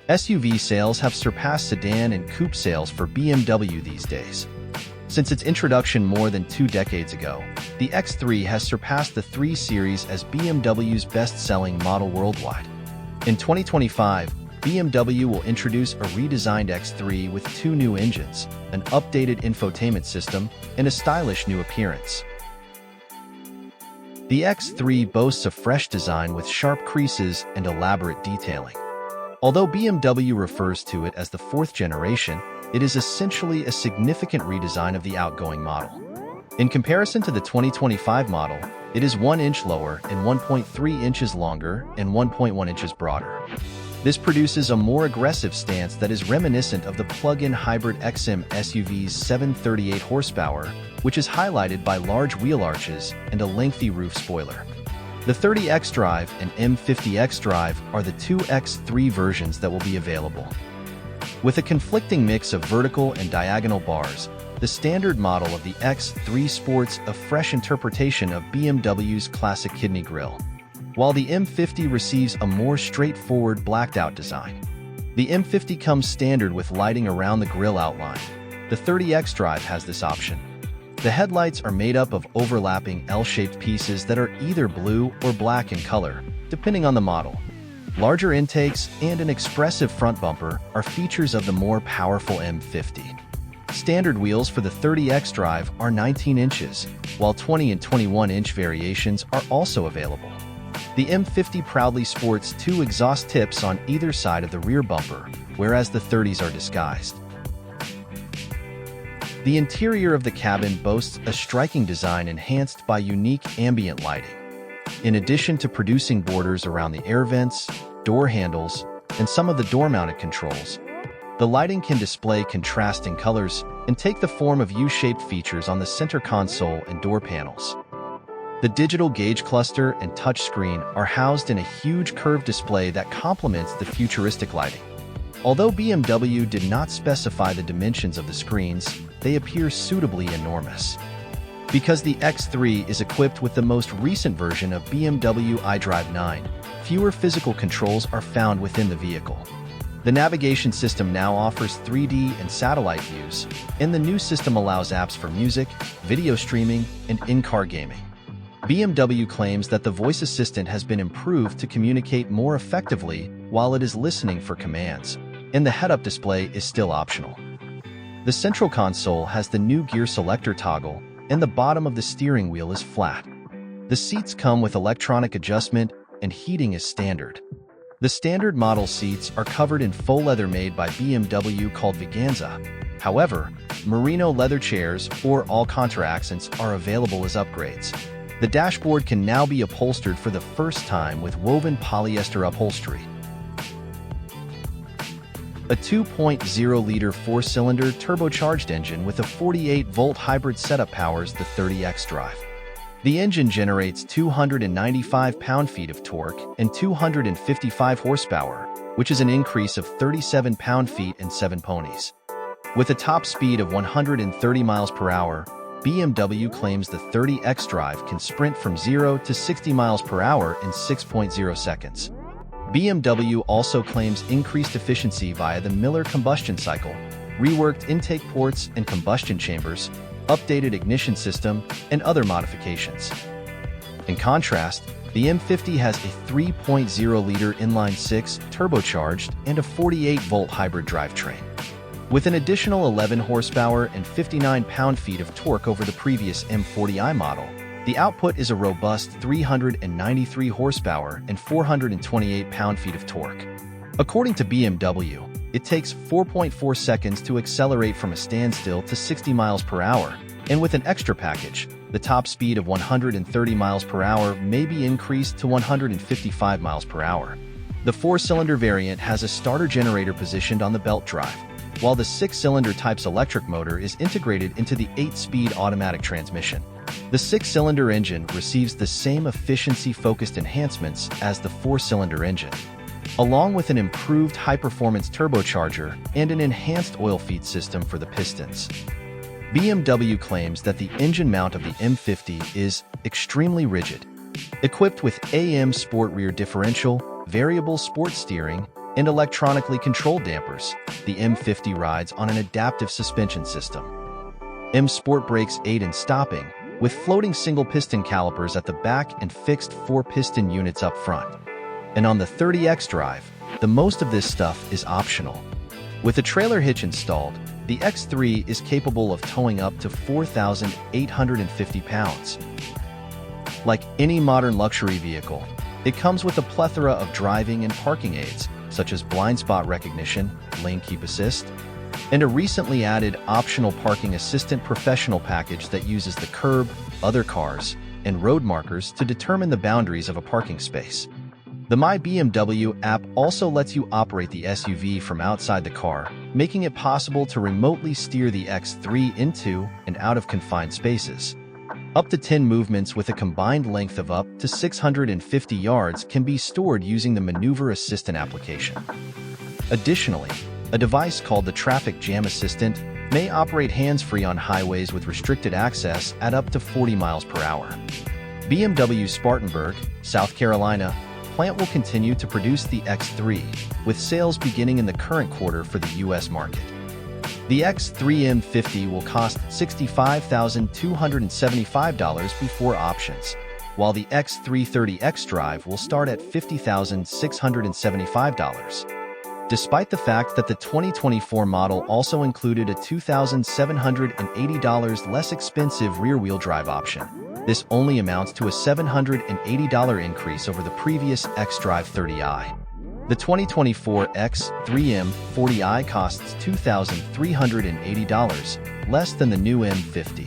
SUV sales have surpassed sedan and coupe sales for BMW these days. Since its introduction more than 2 decades ago, the X3 has surpassed the 3 Series as BMW's best-selling model worldwide. In 2025, BMW will introduce a redesigned X3 with 2 new engines, an updated infotainment system, and a stylish new appearance. The X3 boasts a fresh design with sharp creases and elaborate detailing. Although BMW refers to it as the 4th generation, it is essentially a significant redesign of the outgoing model. In comparison to the 2025 model, it is 1 inch lower and 1.3 inches longer and 1.1 inches broader. This produces a more aggressive stance that is reminiscent of the plug-in hybrid XM SUV's 738 horsepower, which is highlighted by large wheel arches and a lengthy roof spoiler. The 30 xDrive and M50 xDrive are the 2 X3 versions that will be available. With a conflicting mix of vertical and diagonal bars, the standard model of the X3 sports a fresh interpretation of BMW's classic kidney grille, while the M50 receives a more straightforward blacked-out design. The M50 comes standard with lighting around the grille outline. The 30 xDrive has this option. The headlights are made up of overlapping L-shaped pieces that are either blue or black in color, depending on the model. Larger intakes and an expressive front bumper are features of the more powerful M50. Standard wheels for the 30 xDrive are 19 inches, while 20 and 21-inch variations are also available. The M50 proudly sports 2 exhaust tips on either side of the rear bumper, whereas the 30s are disguised. The interior of the cabin boasts a striking design enhanced by unique ambient lighting. In addition to producing borders around the air vents, door handles, and some of the door-mounted controls, the lighting can display contrasting colors and take the form of U-shaped features on the center console and door panels. The digital gauge cluster and touchscreen are housed in a huge curved display that complements the futuristic lighting. Although BMW did not specify the dimensions of the screens, they appear suitably enormous. Because the X3 is equipped with the most recent version of BMW iDrive 9, fewer physical controls are found within the vehicle. The navigation system now offers 3D and satellite views, and the new system allows apps for music, video streaming, and in-car gaming. BMW claims that the voice assistant has been improved to communicate more effectively while it is listening for commands, and the head-up display is still optional. The central console has the new gear selector toggle, and the bottom of the steering wheel is flat. The seats come with electronic adjustment, and heating is standard. The standard model seats are covered in faux leather made by BMW called Veganza. However, merino leather chairs or Alcantara accents are available as upgrades. The dashboard can now be upholstered for the first time with woven polyester upholstery. A 2.0-liter 4-cylinder turbocharged engine with a 48-volt hybrid setup powers the 30 xDrive. The engine generates 295 pound-feet of torque and 255 horsepower, which is an increase of 37 pound-feet and 7 ponies. With a top speed of 130 miles per hour, BMW claims the 30 xDrive can sprint from 0 to 60 miles per hour in 6.0 seconds. BMW also claims increased efficiency via the Miller combustion cycle, reworked intake ports and combustion chambers, updated ignition system, and other modifications. In contrast, the M50 has a 3.0-liter inline-6 turbocharged and a 48-volt hybrid drivetrain. With an additional 11 horsepower and 59 pound-feet of torque over the previous M40i model, the output is a robust 393 horsepower and 428 pound-feet of torque. According to BMW, it takes 4.4 seconds to accelerate from a standstill to 60 miles per hour, and with an extra package, the top speed of 130 miles per hour may be increased to 155 miles per hour. The 4-cylinder variant has a starter generator positioned on the belt drive, while the 6-cylinder Type's electric motor is integrated into the 8-speed automatic transmission. The 6-cylinder engine receives the same efficiency-focused enhancements as the 4-cylinder engine, along with an improved high-performance turbocharger and an enhanced oil feed system for the pistons. BMW claims that the engine mount of the M50 is extremely rigid, Equipped with AM Sport rear differential, variable sport steering, and electronically controlled dampers, the M50 rides on an adaptive suspension system. M Sport brakes aid in stopping, with floating single-piston calipers at the back and fixed 4-piston units up front. And on the 30X drive, the most of this stuff is optional. With a trailer hitch installed, the X3 is capable of towing up to 4,850 pounds. Like any modern luxury vehicle, it comes with a plethora of driving and parking aids, such as blind spot recognition, lane keep assist, and a recently added optional parking assistant professional package that uses the curb, other cars, and road markers to determine the boundaries of a parking space. The My BMW app also lets you operate the SUV from outside the car, making it possible to remotely steer the X3 into and out of confined spaces. Up to 10 movements with a combined length of up to 650 yards can be stored using the Maneuver Assistant application. Additionally, a device called the Traffic Jam Assistant may operate hands-free on highways with restricted access at up to 40 miles per hour. BMW Spartanburg, South Carolina, plant will continue to produce the X3, with sales beginning in the current quarter for the U.S. market. The X3 M50 will cost $65,275 before options, while the X3 30X drive will start at $50,675. Despite the fact that the 2024 model also included a $2,780 less expensive rear-wheel drive option, this only amounts to a $780 increase over the previous X-Drive 30i. The 2024 X3 M40i costs $2,380, less than the new M50.